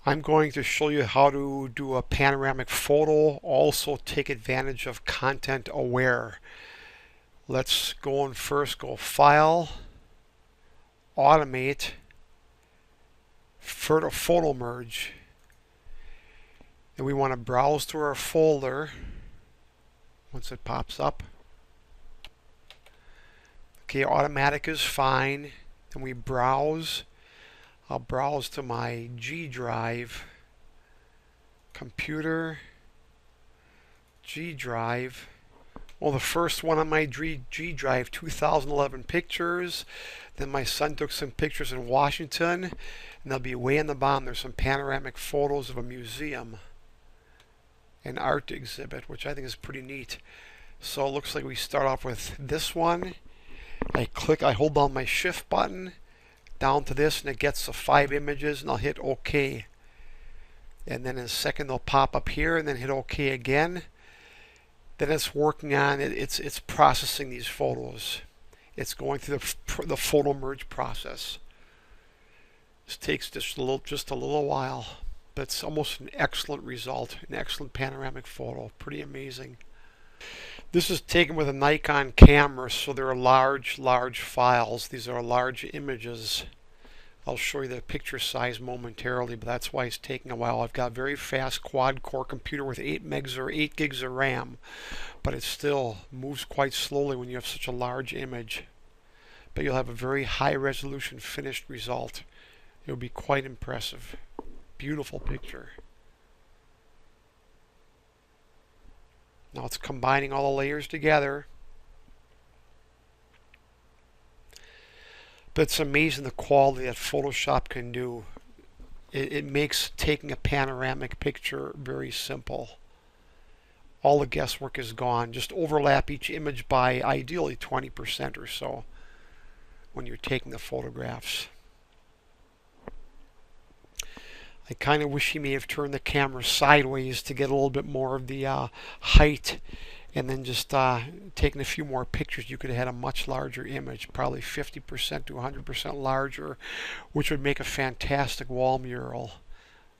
I'm going to show you how to do a panoramic photo, also take advantage of Contet Aware. Let's go in first, go File, Automate, Photo Merge. And we want to browse through our folder once it pops up. Okay, automatic is fine. Then we browse. I'll browse to my G drive, computer, G drive. Well, the first one on my G drive, 2011 pictures. Then my son took some pictures in Washington, and they'll be way in the bottom. There's some panoramic photos of a museum, an art exhibit, which I think is pretty neat. So it looks like we start off with this one. I hold down my shift button down to this, and it gets the 5 images, and I'll hit OK. And then in a second they'll pop up here, and then hit OK again. Then it's working on it. It's processing these photos. It's going through the photo merge process. This takes just a little while, but it's almost an excellent result, an excellent panoramic photo. Pretty amazing. This is taken with a Nikon camera, so they're large files. These are large images. I'll show you the picture size momentarily, but that's why it's taking a while. I've got a very fast quad-core computer with 8 gigs of RAM, but it still moves quite slowly when you have such a large image. But you'll have a very high-resolution finished result. It'll be quite impressive. Beautiful picture. Now it's combining all the layers together. But it's amazing the quality that Photoshop can do. It makes taking a panoramic picture very simple. All the guesswork is gone. Just overlap each image by ideally 20% or so when you're taking the photographs. I kind of wish he may have turned the camera sideways to get a little bit more of the height, and then just taking a few more pictures. You could have had a much larger image, probably 50% to 100% larger, which would make a fantastic wall mural.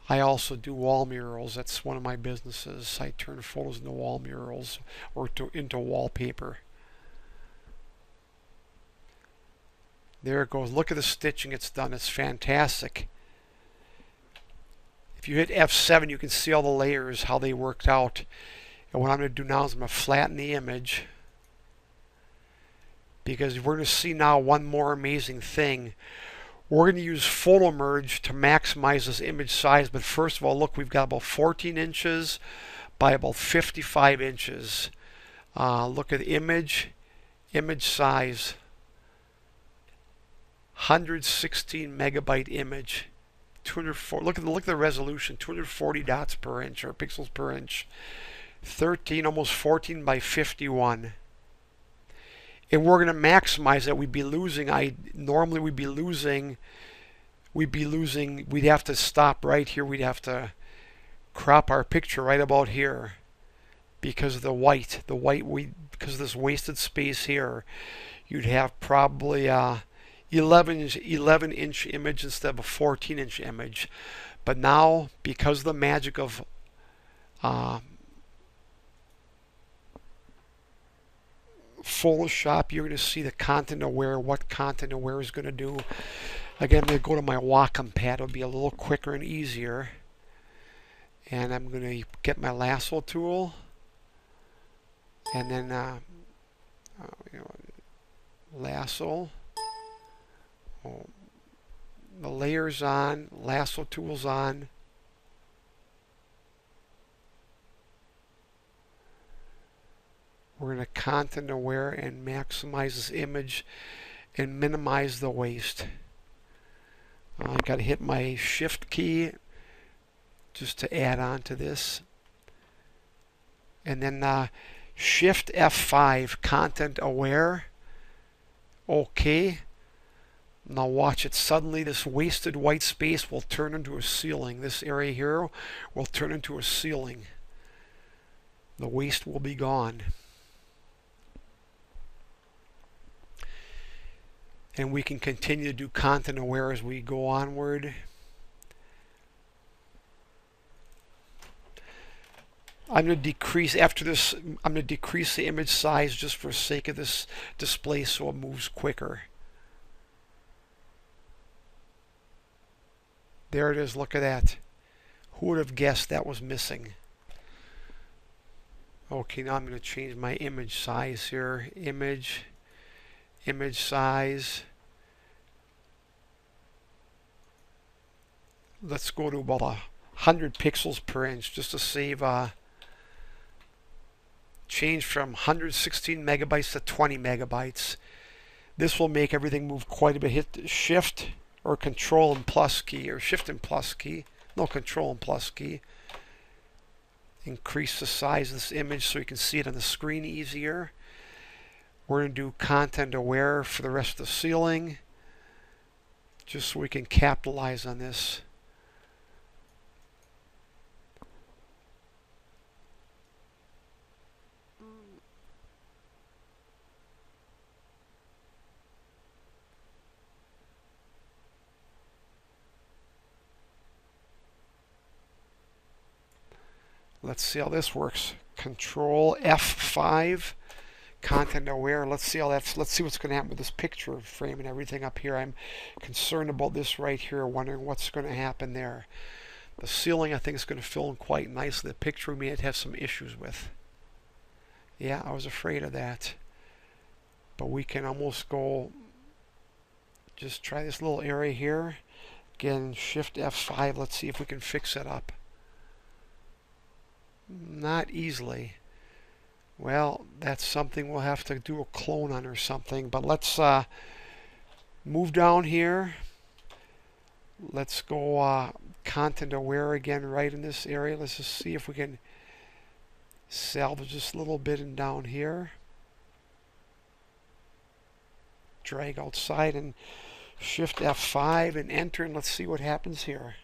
I also do wall murals. That's one of my businesses. I turn photos into wall murals or into wallpaper. There it goes. Look at the stitching it's done. It's fantastic. If you hit F7, you can see all the layers, how they worked out. And what I'm going to do now is I'm going to flatten the image, because we're going to see now one more amazing thing. We're going to use Photo Merge to maximize this image size. But first of all, look, we've got about 14 inches by about 55 inches. Look at the image size, 116 megabyte image. 204. Look at the resolution. 240 dots per inch, or pixels per inch. 13, almost 14 by 51. And we're going to maximize that. We'd be losing. Normally we'd have to stop right here. We'd have to crop our picture right about here because of the white. Because of this wasted space here, you'd have probably 11-inch image instead of a 14-inch image. But now, because of the magic of Photoshop, you're going to see the Contet Aware, what Contet Aware is going to do. Again, I'm going to go to my Wacom pad. It'll be a little quicker and easier. And I'm going to get my lasso tool, and then lasso. The layers on, lasso tools on. We're going to Contet Aware and maximize this image and minimize the waste. I got to hit my shift key just to add on to this, and then shift F5, Contet Aware. OK. Now watch it. Suddenly this wasted white space will turn into a ceiling. This area here will turn into a ceiling. The waste will be gone. And we can continue to do Contet Aware as we go onward. I'm going to decrease, after this, I'm going to decrease the image size just for the sake of this display so it moves quicker. There it is, look at that. Who would have guessed that was missing? Okay, now I'm going to change my image size here. Image size. Let's go to about 100 pixels per inch just to save change from 116 megabytes to 20 megabytes. This will make everything move quite a bit. Hit shift or control and plus key, or shift and plus key. No, control and plus key. Increase the size of this image so you can see it on the screen easier. We're going to do Contet Aware for the rest of the ceiling, just so we can capitalize on this. Let's see how this works. Control F5, Contet Aware. Let's see how that's. Let's see what's going to happen with this picture frame and everything up here. I'm concerned about this right here, wondering what's going to happen there. The ceiling, I think, is going to fill in quite nicely. The picture we may have some issues with. Yeah, I was afraid of that. But we can almost go. Just try this little area here. Again, Shift F5. Let's see if we can fix it up. Not easily. Well, that's something we'll have to do a clone on or something. But let's move down here. Let's go Contet Aware again right in this area. Let's just see if we can salvage this little bit and down here. Drag outside and Shift F5 and enter, and let's see what happens here.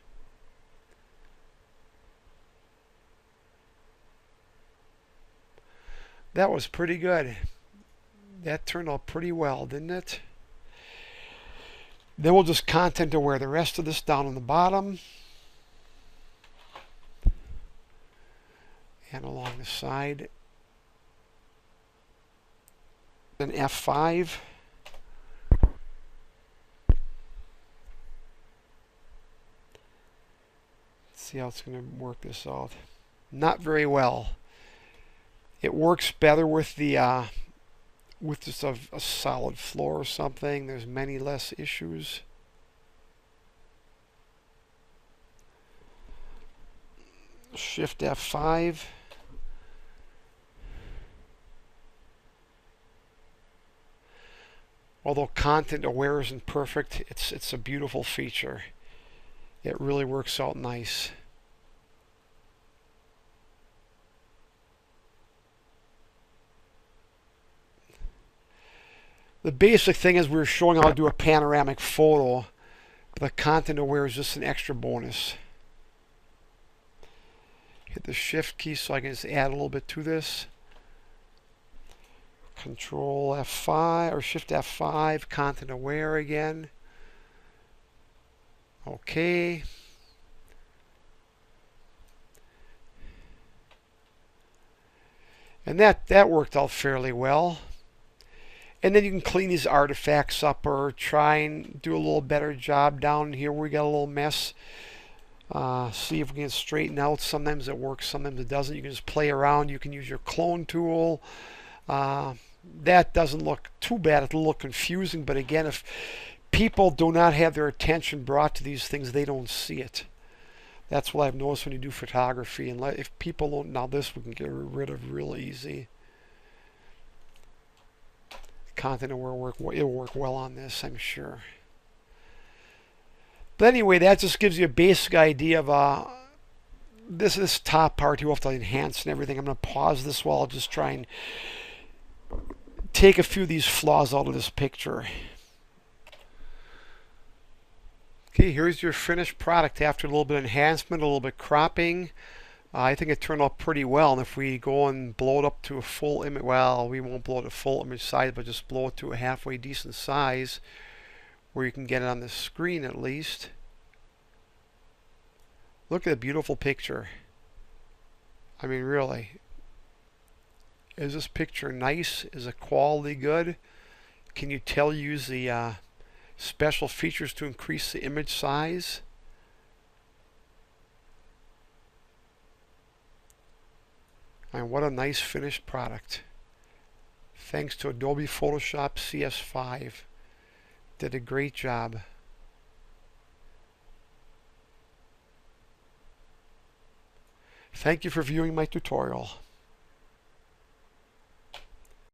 That was pretty good. That turned out pretty well, didn't it? Then we'll just Contet Aware the rest of this down on the bottom. And along the side. Then F5. Let's see how it's going to work this out. Not very well. It works better with the with just a solid floor or something. There's many less issues. Shift F5. Although Contet Aware isn't perfect, it's a beautiful feature. It really works out nice. The basic thing is we're showing how to do a panoramic photo. But the Contet Aware is just an extra bonus. Hit the Shift key so I can just add a little bit to this. Control F5 or Shift F5, Contet Aware again. Okay. And that worked out fairly well. And then you can clean these artifacts up or try and do a little better job down here where we got a little mess. See if we can straighten out. Sometimes it works, sometimes it doesn't. You can just play around. You can use your clone tool. That doesn't look too bad. It's a little confusing, but again, if people do not have their attention brought to these things, they don't see it. That's what I've noticed when you do photography. And if people don't, now this we can get rid of real easy. Contet Aware it'll work well on this, I'm sure. But anyway, that just gives you a basic idea of this top part here. We'll have to enhance and everything. I'm going to pause this while I'll just try and take a few of these flaws out of this picture. Okay, here's your finished product after a little bit of enhancement, a little bit cropping. I think it turned out pretty well, and if we go and blow it up to a full image, well, we won't blow it to full image size, but just blow it to a halfway decent size where you can get it on the screen at least. Look at the beautiful picture. I mean, really, is this picture nice? Is the quality good? Can you tell use the special features to increase the image size? And what a nice finished product. Thanks to Adobe Photoshop CS5. Did a great job. Thank you for viewing my tutorial.